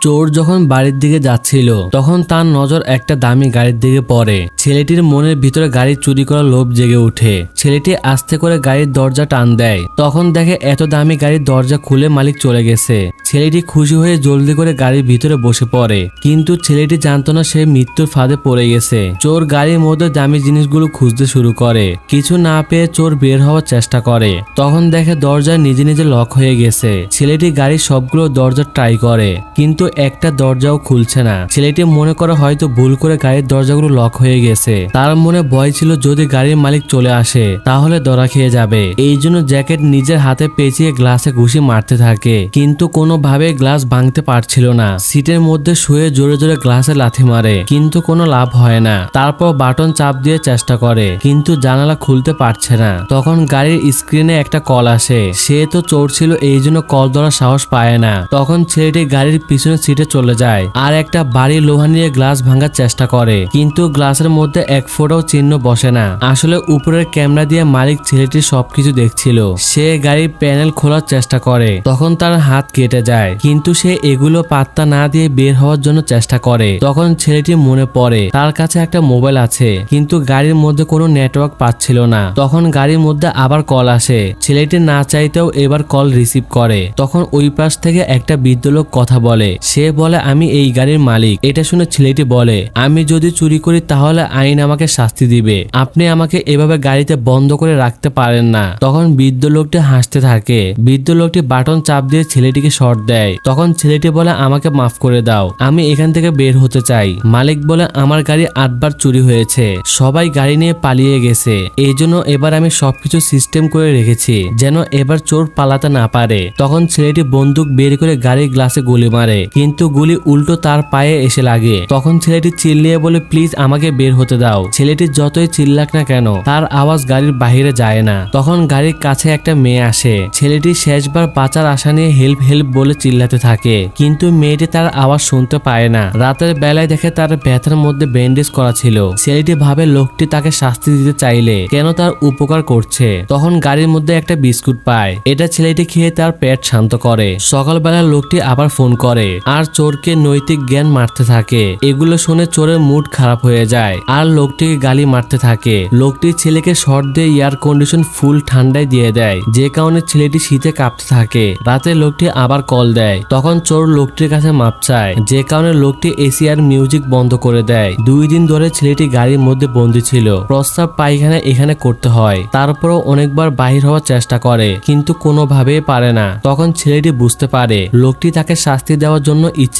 চোর যখন বাড়ির দিকে যাচ্ছিল তখন তার নজর একটা দামি গাড়ির দিকে পড়ে। ছেলেটির মনের ভিতরে গাড়ি চুরি করার লোভ জেগে ওঠে। ছেলেটি আস্তে করে গাড়ির দরজা টান দেয়। তখন দেখে এত দামি গাড়ির দরজা খুলে মালিক চলে গেছে। ছেলেটি খুশি হয়ে জলদি করে গাড়ির ভিতরে বসে পড়ে, কিন্তু ছেলেটি জানতো না সে মৃত্যুর ফাঁদে পড়ে গেছে। চোর গাড়ির মধ্যে দামি জিনিসগুলো খুঁজতে শুরু করে। কিছু না পেয়ে চোর বের হওয়ার চেষ্টা করে। তখন দেখে দরজা নিজে নিজে লক হয়ে গেছে। ছেলেটি গাড়ির সবগুলো দরজা ট্রাই করে, কিন্তু একটা দরজাও খুলছে না। ছেলেটি মনে করে হয়তো ভুল করে গাড়ির দরজাগুলো লক হয়ে গেছে। তার মনে ভয় ছিল যদি গাড়ির মালিক চলে আসে তাহলে ধরা খেয়ে যাবে। এই জন্য জ্যাকেট নিজের হাতে পেঁচিয়ে গ্লাসে ঘুষি মারতে থাকে, কিন্তু কোনোভাবে গ্লাস ভাঙতে পারছিল না। সিটের মধ্যে শুয়ে জোরে জোরে গ্লাসে লাথি মারে, কিন্তু কোনো লাভ হয় না। তারপর বাটন চাপ দিয়ে চেষ্টা করে, কিন্তু জানালা খুলতে পারছে না। তখন গাড়ির স্ক্রিনে একটা কল আসে। সে তো চোর ছিল, এই জন্য কল ধরার সাহস পায় না। তখন ছেলেটি গাড়ির পিছনের সিটে চলে যায় আর একটা ভারী লোহা নিয়ে গ্লাস ভাঙার চেষ্টা করে, কিন্তু গ্লাসের মধ্যে এক ফোঁটাও চিহ্ন বসে না। আসলে উপরের ক্যামেরা দিয়ে মালিক ছেলেটির সবকিছু দেখছিল। সে গাড়ির প্যানেল খোলার চেষ্টা করে, তখন তার হাত কেটে যায়, কিন্তু সে এগুলো পাত্তা না দিয়ে বের হওয়ার জন্য চেষ্টা করে। তখন ছেলেটি মনে পড়ে তার কাছে একটা মোবাইল আছে, কিন্তু গাড়ির মধ্যে কোনো নেটওয়ার্ক পাচ্ছিল না। তখন গাড়ির মধ্যে আবার কল আসে। ছেলেটি না চাইতেও এবার কল রিসিভ করে। তখন ওই পাশ থেকে একটা বৃদ্ধ লোক কথা বলে। সে বলে, আমি এই গাড়ির মালিক। এটা শুনে ছেলেটি বলে, আমি যদি চুরি করি তাহলে আইন আমাকে শাস্তি দিবে। আপনি আমাকে এভাবে গাড়িতে বন্ধ করে রাখতে পারেন না। তখন বৃদ্ধ লোকটি হাসতে থাকে। বৃদ্ধ লোকটি বাটন চাপ দিয়ে ছেলেটিকে শর্ট দেয়। তখন ছেলেটি বলে, আমাকে মাফ করে দাও, আমি এখান থেকে বের হতে চাই। মালিক বলে, আমার গাড়ি 8 বার চুরি হয়েছে, সবাই গাড়ি নিয়ে পালিয়ে গেছে। এই জন্য এবার আমি সবকিছু সিস্টেম করে রেখেছি যেন এবার চোর পালাতে না পারে। তখন ছেলেটি বন্দুক বের করে গাড়ির গ্লাসে গুলি মারে, কিন্তু গুলি উল্টো তার পায়ে এসে লাগে। তখন ছেলেটি চিল্লিয়ে বলে, প্লিজ আমাকে বের হতে দাও। ছেলেটি যতই চিল্লাক না কেন তার আওয়াজ গাড়ির বাহিরে যায় না। তখন গাড়ির কাছে একটা মেয়ে আসে। ছেলেটি শেষবার বাঁচার আশা নিয়ে হেল্প হেল্প বলে চিল্লাতে থাকে, কিন্তু মেয়েটি তার আওয়াজ শুনতে পায় না। রাতের বেলায় দেখে তার ব্যথার মধ্যে ব্যান্ডেজ করা ছিল। ছেলেটি ভাবে লোকটি তাকে শাস্তি দিতে চাইলে কেন তার উপকার করছে। তখন গাড়ির মধ্যে একটা বিস্কুট পায়। এটা ছেলেটি খেয়ে তার পেট শান্ত করে। সকালবেলা লোকটি আবার ফোন করে আর চোরকে নৈতিক জ্ঞান মারতে থাকে। এগুলো শুনে চোরের মুড খারাপ হয়ে যায় আর লোকটিকে গালি মারতে থাকে। লোকটি ছেলেকে শর্ট দিয়ে এয়ার কন্ডিশন ফুল ঠান্ডায় দিয়ে দেয়, যে কারণে ছেলেটি শীতে কাঁপতে থাকে। রাতে লোকটি আবার কল দেয়। তখন চোর লোকটির কাছে মাপ চায়, যে কারণে লোকটি এসি আর মিউজিক বন্ধ করে দেয়। 2 দিন ধরে ছেলেটি গাড়ির মধ্যে বন্দী ছিল। প্রস্রাব পায়খানা এখানে করতে হয়। তারপরও অনেকবার বাহির হওয়ার চেষ্টা করে, কিন্তু কোনোভাবেই পারে না। তখন ছেলেটি বুঝতে পারে লোকটি তাকে শাস্তি দেওয়ার জন্য ইচ্ছে